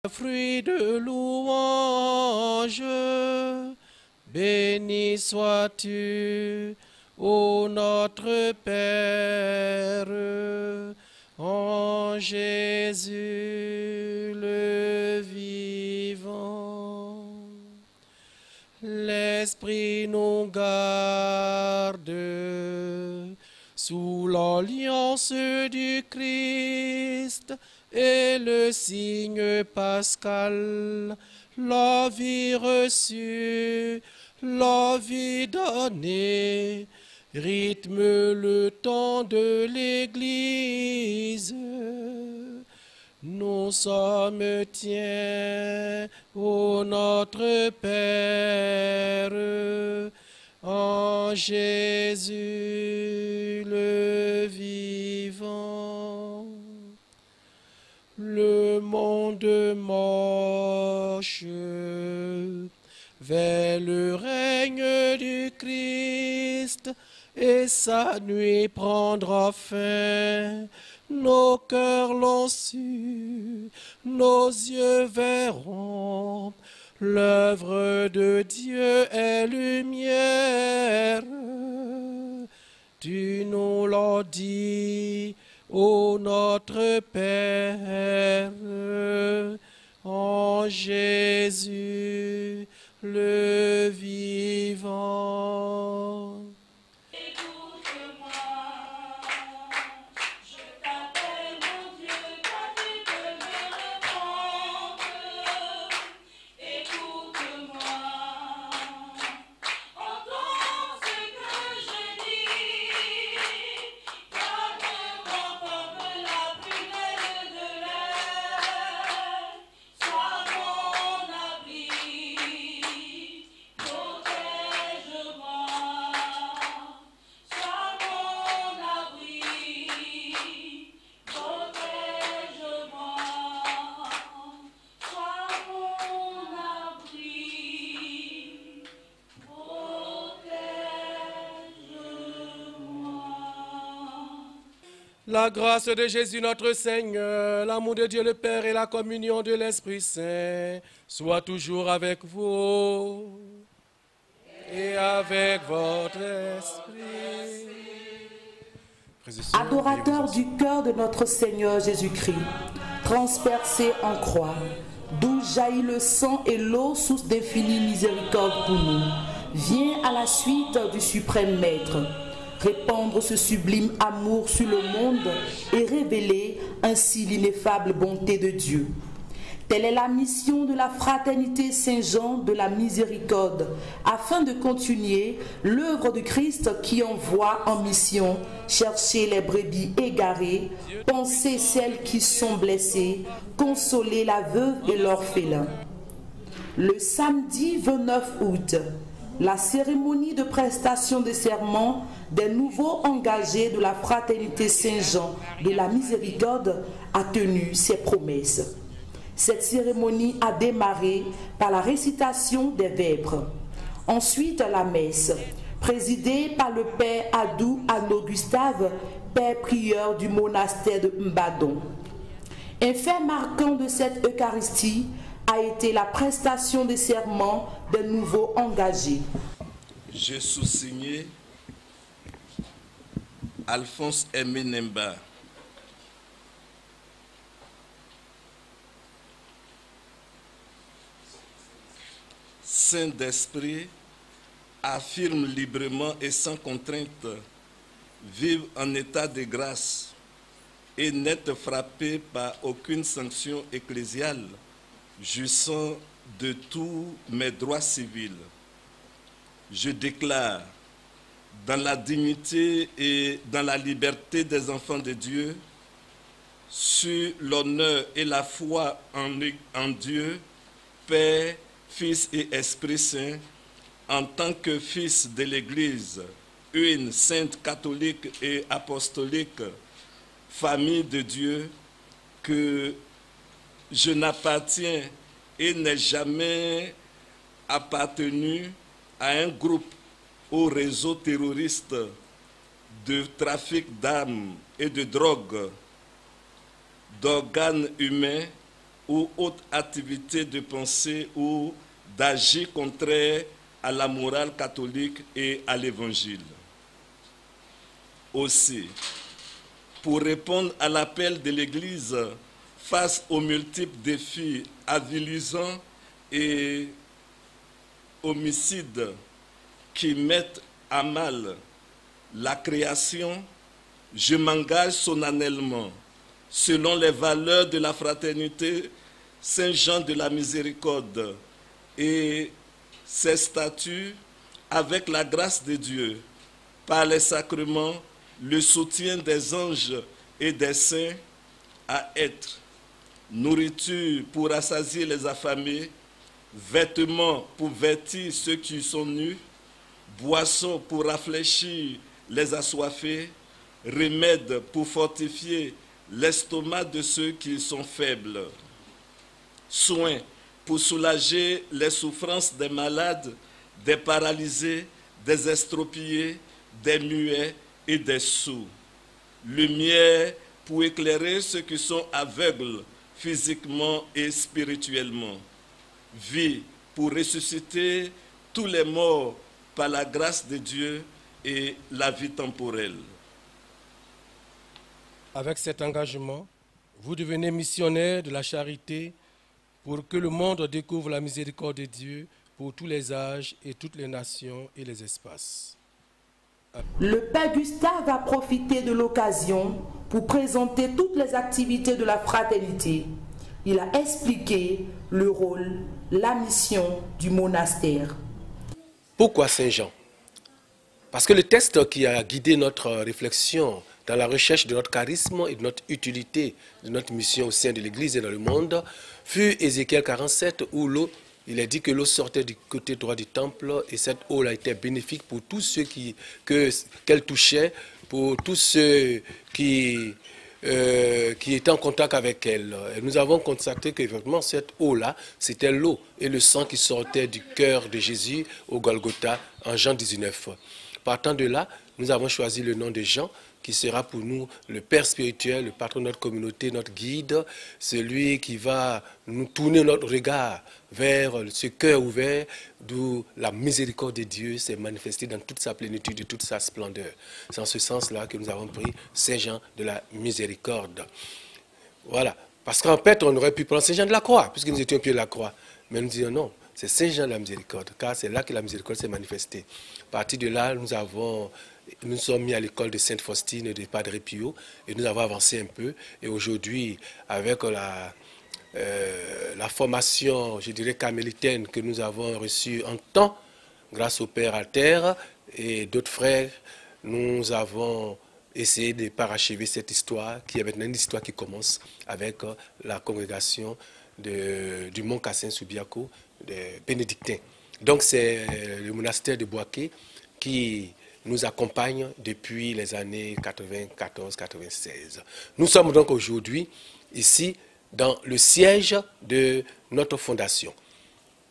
Fruit de louange, béni sois-tu, ô notre Père, en Jésus le vivant. L'Esprit nous garde sous l'alliance du Christ et le signe pascal, la vie reçue, la vie donnée, rythme le temps de l'Église. Nous sommes tiens, ô notre Père, en Jésus le vivant. Le monde marche vers le règne du Christ et sa nuit prendra fin. Nos cœurs l'ont su, nos yeux verront. L'œuvre de Dieu est lumière. Tu nous l'as dit, ô notre Père, en Jésus le vivant. La grâce de Jésus notre Seigneur, l'amour de Dieu le Père et la communion de l'Esprit Saint soient toujours avec vous et avec votre esprit. Adorateurs du cœur de notre Seigneur Jésus-Christ, transpercé en croix, d'où jaillit le sang et l'eau, source d'infinie miséricorde pour nous, viens à la suite du suprême Maître, répandre ce sublime amour sur le monde et révéler ainsi l'ineffable bonté de Dieu. Telle est la mission de la Fraternité Saint-Jean de la Miséricorde, afin de continuer l'œuvre du Christ qui envoie en mission chercher les brebis égarées, panser celles qui sont blessées, consoler la veuve et l'orphelin. Le samedi 29 août, la cérémonie de prestation de serment des nouveaux engagés de la Fraternité Saint-Jean de la Miséricorde a tenu ses promesses. Cette cérémonie a démarré par la récitation des vêpres. Ensuite, la messe, présidée par le père Adou Anno Gustave, père prieur du monastère de Mbadon. Un fait marquant de cette Eucharistie a été la prestation des serments des nouveaux engagés. Je sous-signais Alphonse Aimé Nemba, Saint d'esprit, affirme librement et sans contrainte, vive en état de grâce et n'être frappé par aucune sanction ecclésiale, jouissant de tous mes droits civils. Je déclare, dans la dignité et dans la liberté des enfants de Dieu, sur l'honneur et la foi en Dieu, Père, Fils et Esprit Saint, en tant que fils de l'Église, une sainte catholique et apostolique, famille de Dieu, que je n'appartiens et n'ai jamais appartenu à un groupe ou réseau terroriste de trafic d'armes et de drogue, d'organes humains ou autre activité de pensée ou d'agir contraire à la morale catholique et à l'Évangile. Aussi, pour répondre à l'appel de l'Église face aux multiples défis avilisants et homicides qui mettent à mal la création, je m'engage solennellement, selon les valeurs de la fraternité Saint-Jean de la Miséricorde et ses statuts, avec la grâce de Dieu, par les sacrements, le soutien des anges et des saints, à être nourriture pour rassasier les affamés, vêtements pour vêtir ceux qui sont nus, boissons pour rafraîchir les assoiffés, remèdes pour fortifier l'estomac de ceux qui sont faibles, soins pour soulager les souffrances des malades, des paralysés, des estropiés, des muets et des sourds, lumière pour éclairer ceux qui sont aveugles physiquement et spirituellement, vie pour ressusciter tous les morts par la grâce de Dieu et la vie temporelle. Avec cet engagement, vous devenez missionnaire de la charité pour que le monde découvre la miséricorde de Dieu pour tous les âges et toutes les nations et les espaces. Le Père Gustave va profiter de l'occasion pour présenter toutes les activités de la fraternité. Il a expliqué le rôle, la mission du monastère. Pourquoi Saint-Jean? Parce que le texte qui a guidé notre réflexion dans la recherche de notre charisme et de notre utilité, de notre mission au sein de l'Église et dans le monde, fut Ézéchiel 47 où l'eau, il est dit que l'eau sortait du côté droit du temple et cette eau-là était bénéfique pour tous ceux qu'elle touchait, pour tous ceux qui étaient en contact avec elle. Et nous avons constaté qu'effectivement cette eau-là, c'était l'eau et le sang qui sortait du cœur de Jésus au Golgotha en Jean 19. Partant de là, nous avons choisi le nom de Jean, qui sera pour nous le Père spirituel, le patron de notre communauté, notre guide, celui qui va nous tourner notre regard vers ce cœur ouvert, d'où la miséricorde de Dieu s'est manifestée dans toute sa plénitude et toute sa splendeur. C'est en ce sens-là que nous avons pris Saint-Jean de la Miséricorde. Voilà. Parce qu'en fait, on aurait pu prendre Saint-Jean de la Croix, puisque nous étions au pied de la croix. Mais nous disons non, c'est Saint-Jean de la Miséricorde, car c'est là que la miséricorde s'est manifestée. À partir de là, nous sommes mis à l'école de Sainte Faustine et de Padre Pio, et nous avons avancé un peu. Et aujourd'hui, avec la formation, je dirais, carmélitaine que nous avons reçue en temps, grâce au Père Alter et d'autres frères, nous avons essayé de parachever cette histoire, qui est maintenant une histoire qui commence avec la congrégation du Mont Cassin-Subiaco, des bénédictins. Donc c'est le monastère de Boaké qui nous accompagne depuis les années 94-96. Nous sommes donc aujourd'hui ici dans le siège de notre fondation.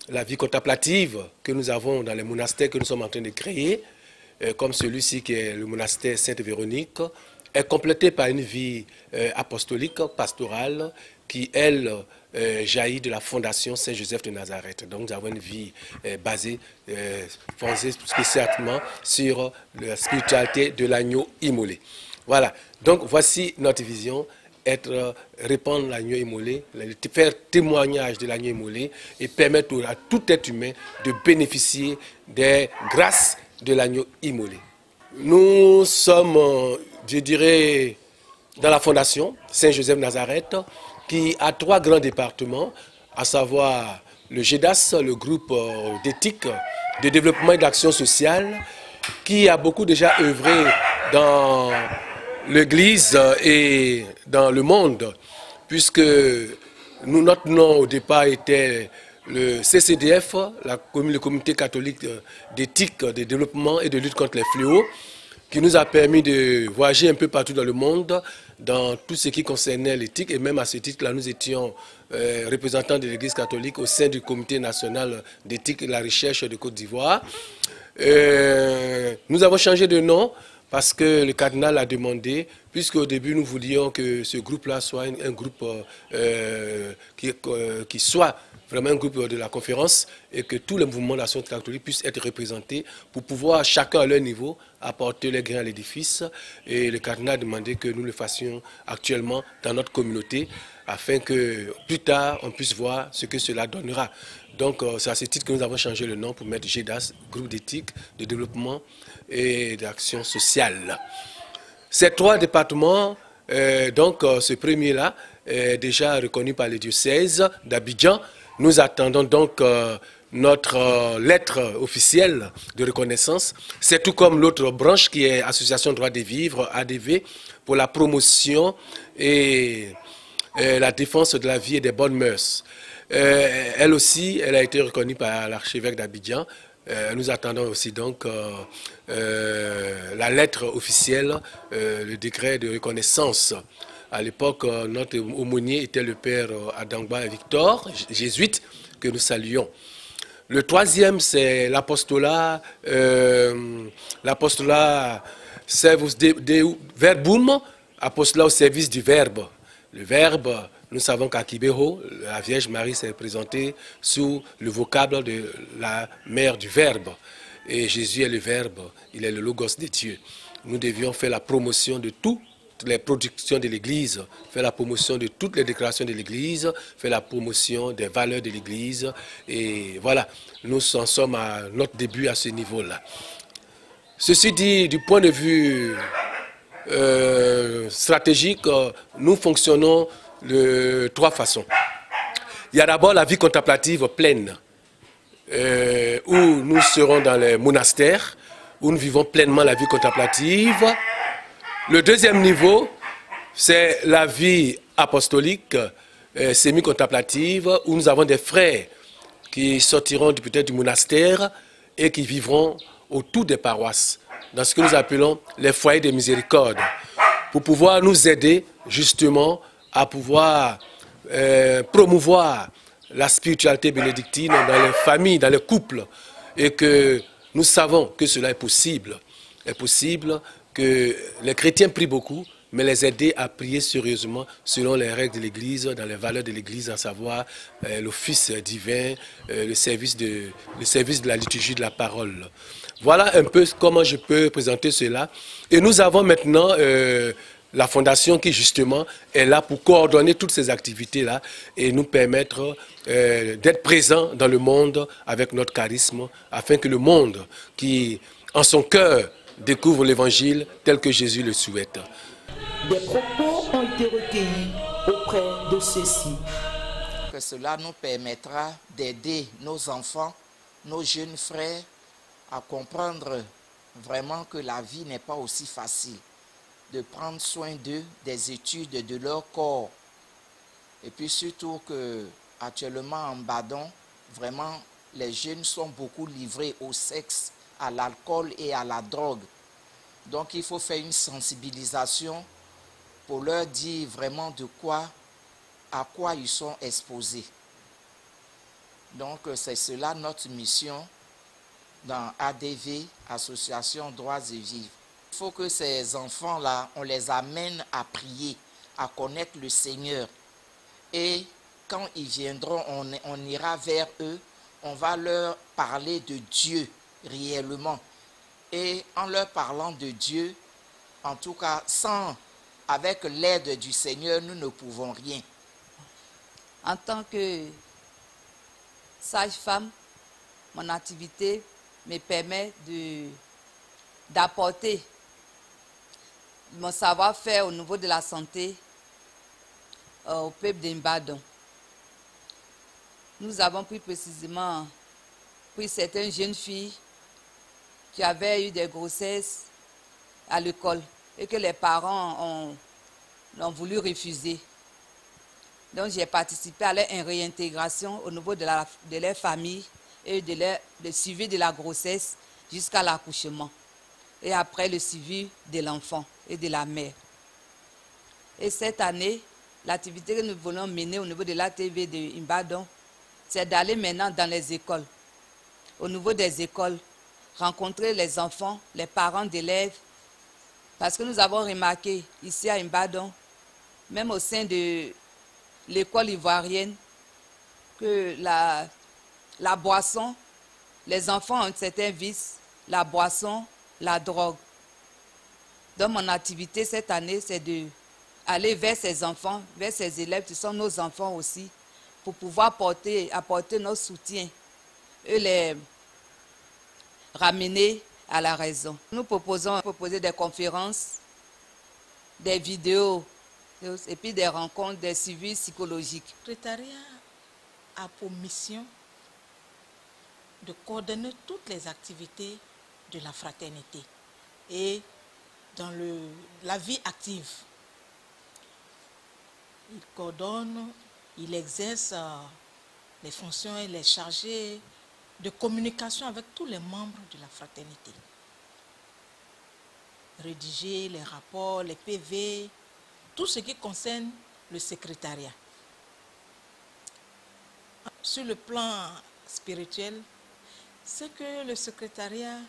La vie contemplative que nous avons dans les monastères que nous sommes en train de créer, comme celui-ci qui est le monastère Sainte-Véronique, est complétée par une vie apostolique, pastorale, qui, elle, jaillit de la fondation Saint-Joseph de Nazareth. Donc nous avons une vie basée, fondée spécialement sur la spiritualité de l'agneau immolé. Voilà, donc voici notre vision, répandre l'agneau immolé, faire témoignage de l'agneau immolé et permettre à tout être humain de bénéficier des grâces de l'agneau immolé. Nous sommes, je dirais, dans la fondation Saint-Joseph de Nazareth, qui a 3 grands départements, à savoir le GEDAS, le groupe d'éthique, de développement et d'action sociale, qui a beaucoup déjà œuvré dans l'Église et dans le monde, puisque notre nom au départ était le CCDF, le Comité catholique d'éthique, de développement et de lutte contre les fléaux, qui nous a permis de voyager un peu partout dans le monde, dans tout ce qui concernait l'éthique. Et même à ce titre-là, nous étions représentants de l'Église catholique au sein du Comité national d'éthique et de la recherche de Côte d'Ivoire. Nous avons changé de nom parce que le cardinal a demandé, puisque au début nous voulions que ce groupe-là soit un groupe qui soit vraiment un groupe de la conférence et que tous les mouvements de la Société catholique puissent être représentés pour pouvoir, chacun à leur niveau, apporter les grains à l'édifice. Et le cardinal a demandé que nous le fassions actuellement dans notre communauté afin que plus tard on puisse voir ce que cela donnera. Donc c'est à ce titre que nous avons changé le nom pour mettre GEDAS, groupe d'éthique, de développement et d'action sociale. Ces 3 départements, ce premier-là, est déjà reconnu par le diocèse d'Abidjan. Nous attendons donc notre lettre officielle de reconnaissance. C'est tout comme l'autre branche qui est Association Droit des Vivres, ADV, pour la promotion et la défense de la vie et des bonnes mœurs. Elle aussi, elle a été reconnue par l'archevêque d'Abidjan. Nous attendons aussi donc la lettre officielle, le décret de reconnaissance. À l'époque, notre aumônier était le père Adangba Victor, jésuite, que nous saluons. Le 3e, c'est l'apostolat, Servus Dei Verbum, apostolat au service du Verbe. Le Verbe, nous savons qu'à Kibeho, la Vierge Marie s'est présentée sous le vocable de la mère du Verbe. Et Jésus est le Verbe, il est le Logos de Dieu. Nous devions faire la promotion de toutes les productions de l'Église, faire la promotion de toutes les déclarations de l'Église, faire la promotion des valeurs de l'Église. Et voilà, nous en sommes à notre début à ce niveau-là. Ceci dit, du point de vue stratégique, nous fonctionnons de 3 façons. Il y a d'abord la vie contemplative pleine, où nous serons dans les monastères, où nous vivons pleinement la vie contemplative. Le 2e niveau, c'est la vie apostolique, semi-contemplative, où nous avons des frères qui sortiront peut-être du monastère et qui vivront autour des paroisses, dans ce que nous appelons les foyers de miséricorde, pour pouvoir nous aider justement à pouvoir promouvoir la spiritualité bénédictine dans les familles, dans les couples, et que nous savons que cela est possible. Il est possible que les chrétiens prient beaucoup, mais les aider à prier sérieusement selon les règles de l'Église, dans les valeurs de l'Église, à savoir l'office divin, le service de la liturgie de la parole. Voilà un peu comment je peux présenter cela. Et nous avons maintenant la fondation qui justement est là pour coordonner toutes ces activités-là et nous permettre d'être présents dans le monde avec notre charisme, afin que le monde qui, en son cœur, découvre l'Évangile tel que Jésus le souhaite. Des propos ont été recueillis auprès de ceux-ci. Que cela nous permettra d'aider nos enfants, nos jeunes frères, à comprendre vraiment que la vie n'est pas aussi facile, de prendre soin d'eux, des études, de leur corps. Et puis surtout que actuellement en Badon, vraiment les jeunes sont beaucoup livrés au sexe, à l'alcool et à la drogue. Donc il faut faire une sensibilisation pour leur dire vraiment à quoi ils sont exposés. Donc c'est cela notre mission dans ADV, Association Droits et Vivres. Il faut que ces enfants-là, on les amène à prier, à connaître le Seigneur. Et quand ils viendront, on ira vers eux, on va leur parler de Dieu réellement. Et en leur parlant de Dieu, en tout cas, avec l'aide du Seigneur, nous ne pouvons rien. En tant que sage-femme, mon activité me permet d'apporter mon savoir-faire au niveau de la santé au peuple d'Imbadon. Nous avons pris précisément pris certaines jeunes filles qui avaient eu des grossesses à l'école et que les parents ont voulu refuser. Donc j'ai participé à leur réintégration au niveau de leur famille et le suivi de la grossesse jusqu'à l'accouchement. Et après le suivi de l'enfant et de la mère. Et cette année, l'activité que nous voulons mener au niveau de l'ATV de Imbadon, c'est d'aller maintenant dans les écoles. Au niveau des écoles, rencontrer les enfants, les parents d'élèves Parce que nous avons remarqué ici à Ibadan, même au sein de l'école ivoirienne, que la boisson, les enfants ont un certain vice, la boisson, la drogue. Donc mon activité cette année, c'est d'aller vers ces enfants, vers ces élèves qui sont nos enfants aussi, pour pouvoir apporter notre soutien et les ramener à la raison. Nous proposons des conférences, des vidéos et puis des rencontres, des suivis psychologiques. Le secrétariat a pour mission de coordonner toutes les activités de la fraternité et dans la vie active. Il coordonne, il exerce les fonctions et les chargés de communication avec tous les membres de la fraternité. Rédiger les rapports, les PV, tout ce qui concerne le secrétariat. Sur le plan spirituel, c'est que le secrétariat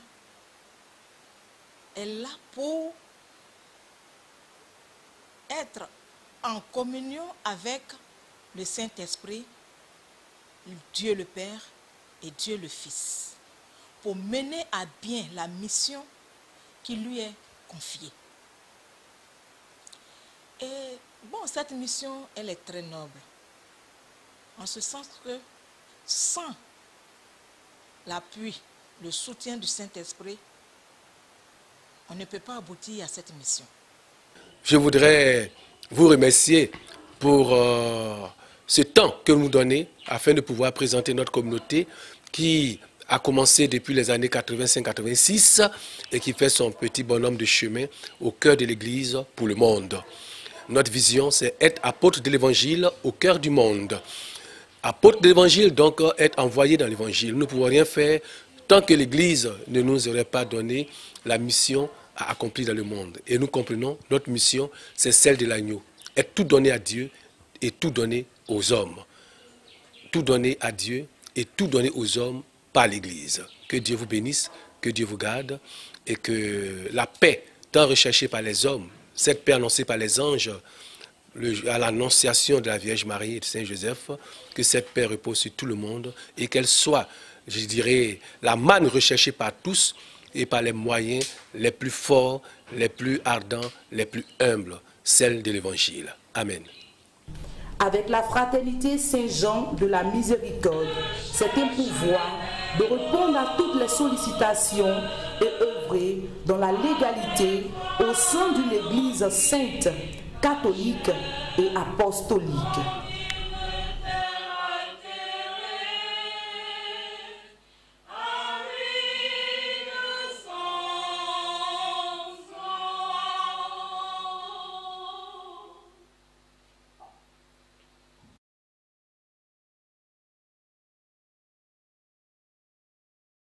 est là pour être en communion avec le Saint-Esprit, Dieu le Père et Dieu le Fils, pour mener à bien la mission qui lui est confiée. Et bon, cette mission, elle est très noble, en ce sens que sans l'appui, le soutien du Saint-Esprit, on ne peut pas aboutir à cette mission. Je voudrais vous remercier pour ce temps que vous nous donnez afin de pouvoir présenter notre communauté qui a commencé depuis les années 85-86 et qui fait son petit bonhomme de chemin au cœur de l'Église pour le monde. Notre vision, c'est être apôtre de l'Évangile au cœur du monde. Apôtre de l'Évangile, donc être envoyé dans l'Évangile. Nous ne pouvons rien faire tant que l'Église ne nous aurait pas donné la mission à accomplir dans le monde. Et nous comprenons, notre mission, c'est celle de l'agneau. Être tout donné à Dieu et tout donné aux hommes. Tout donné à Dieu et tout donné aux hommes par l'Église. Que Dieu vous bénisse, que Dieu vous garde et que la paix, tant recherchée par les hommes, cette paix annoncée par les anges, à l'annonciation de la Vierge Marie et de Saint Joseph, que cette paix repose sur tout le monde et qu'elle soit, je dirais, la manne recherchée par tous et par les moyens les plus forts, les plus ardents, les plus humbles, celle de l'Évangile. Amen. Avec la fraternité Saint-Jean de la Miséricorde, c'est un pouvoir de répondre à toutes les sollicitations et œuvrer dans la légalité au sein d'une Église sainte, catholique et apostolique.